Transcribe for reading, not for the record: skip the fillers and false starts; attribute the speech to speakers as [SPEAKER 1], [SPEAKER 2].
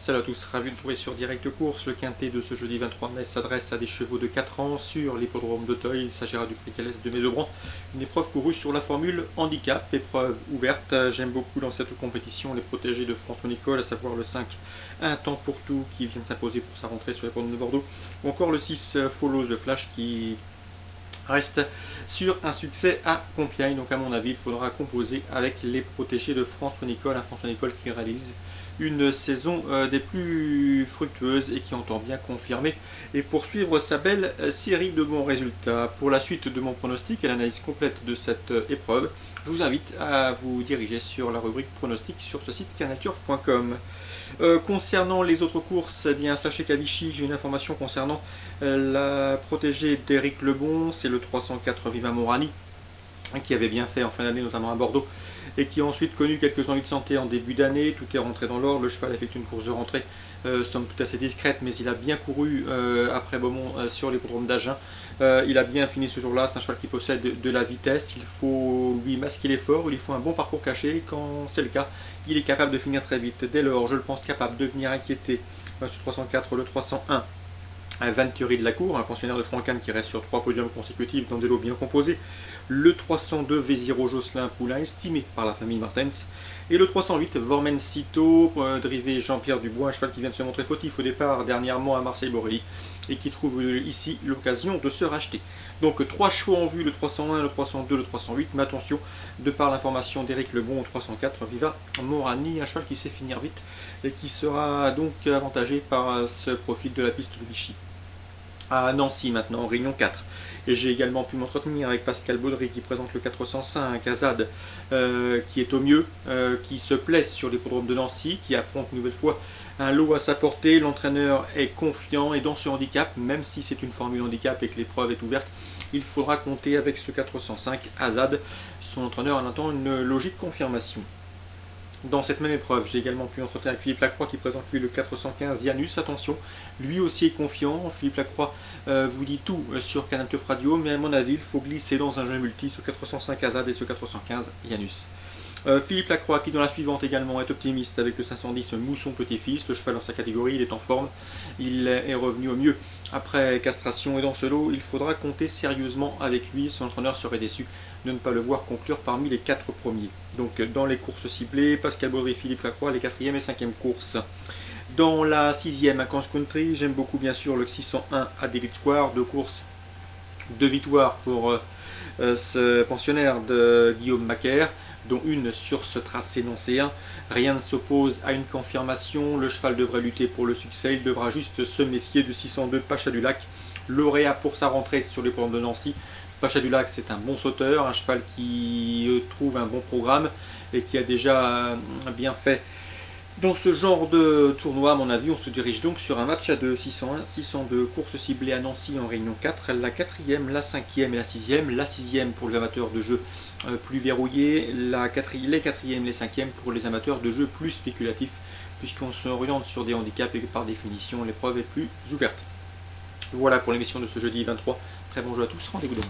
[SPEAKER 1] Salut à tous, ravi de vous trouver sur Direct Course. Le quintet de ce jeudi 23 mai s'adresse à des chevaux de 4 ans sur l'hippodrome d'Auteuil. Il s'agira du prix Calès de Mézeaubrand, une épreuve courue sur la formule handicap, épreuve ouverte. J'aime beaucoup dans cette compétition les protégés de François Nicole, à savoir le 5 Un temps pour tout qui vient de s'imposer pour sa rentrée sur l'hippodrome de Bordeaux, ou encore le 6 Follow the Flash qui reste sur un succès à Compiègne. Donc à mon avis, il faudra composer avec les protégés de François Nicole, un François Nicole qui réalise une saison des plus fructueuses et qui entend bien confirmer et poursuivre sa belle série de bons résultats. Pour la suite de mon pronostic et l'analyse complète de cette épreuve, je vous invite à vous diriger sur la rubrique pronostic sur ce site canalturf.com. Concernant les autres courses, eh bien, sachez qu'à Vichy, j'ai une information concernant la protégée d'Éric Lebon, c'est le 304 Viva Morani, qui avait bien fait en fin d'année, notamment à Bordeaux, et qui a ensuite connu quelques ennuis de santé en début d'année. Tout est rentré dans l'ordre, le cheval a effectué une course de rentrée, somme toute assez discrète, mais il a bien couru après Beaumont sur l'hippodrome d'Agen. Il a bien fini ce jour-là, c'est un cheval qui possède de la vitesse, il faut lui masquer l'effort, il faut un bon parcours caché, quand c'est le cas, il est capable de finir très vite. Dès lors, je le pense capable de venir inquiéter ce 304, le 301. Venturi de la Cour, un pensionnaire de Franquin qui reste sur 3 podiums consécutifs dans des lots bien composés, le 302 Véziro Jocelyn Poulain, estimé par la famille Martens, et le 308 Vormencito, drivé Jean-Pierre Dubois, un cheval qui vient de se montrer fautif au départ dernièrement à Marseille-Borelli, et qui trouve ici l'occasion de se racheter. Donc 3 chevaux en vue, le 301, le 302, le 308, mais attention, de par l'information d'Éric Lebon au 304, Viva Morani, un cheval qui sait finir vite, et qui sera donc avantagé par ce profil de la piste de Vichy. À Nancy maintenant, Réunion 4. Et j'ai également pu m'entretenir avec Pascal Baudry qui présente le 405, Azad, qui est au mieux, qui se plaît sur l'hippodrome de Nancy, qui affronte une nouvelle fois un lot à sa portée. L'entraîneur est confiant et dans ce handicap, même si c'est une formule handicap et que l'épreuve est ouverte, il faudra compter avec ce 405, Azad. Son entraîneur en attend une logique confirmation. Dans cette même épreuve, j'ai également pu entretenir avec Philippe Lacroix qui présente lui le 415 Janus. Attention, lui aussi est confiant. Philippe Lacroix vous dit tout sur Canal Turf Radio, mais à mon avis, il faut glisser dans un jeu multi ce 405 Azad et ce 415 Janus. Philippe Lacroix qui dans la suivante également est optimiste avec le 510 Mousson Petit-Fils, le cheval dans sa catégorie, il est en forme, il est revenu au mieux après castration et dans ce lot il faudra compter sérieusement avec lui, son entraîneur serait déçu de ne pas le voir conclure parmi les 4 premiers. Donc dans les courses ciblées, Pascal Baudry, Philippe Lacroix, les 4e et 5e courses. Dans la 6e à Cross Country, j'aime beaucoup bien sûr le 601 Adelaide Square, 2 courses, 2 victoires pour ce pensionnaire de Guillaume Macaire, dont une sur ce tracé nancéen. Rien ne s'oppose à une confirmation, le cheval devrait lutter pour le succès, il devra juste se méfier du 602 Pacha du Lac, lauréat pour sa rentrée sur les programmes de Nancy. Pacha du Lac, c'est un bon sauteur, un cheval qui trouve un bon programme et qui a déjà bien fait dans ce genre de tournoi. À mon avis, on se dirige donc sur un match à 2, 601, 602, courses ciblées à Nancy en Réunion 4, la 4e, la 5e et la 6e. La 6e pour les amateurs de jeux plus verrouillés, les 4e, les 5e pour les amateurs de jeux plus spéculatifs, puisqu'on s'oriente sur des handicaps et que par définition l'épreuve est plus ouverte. Voilà pour l'émission de ce jeudi 23. Très bon jeu à tous, rendez-vous demain.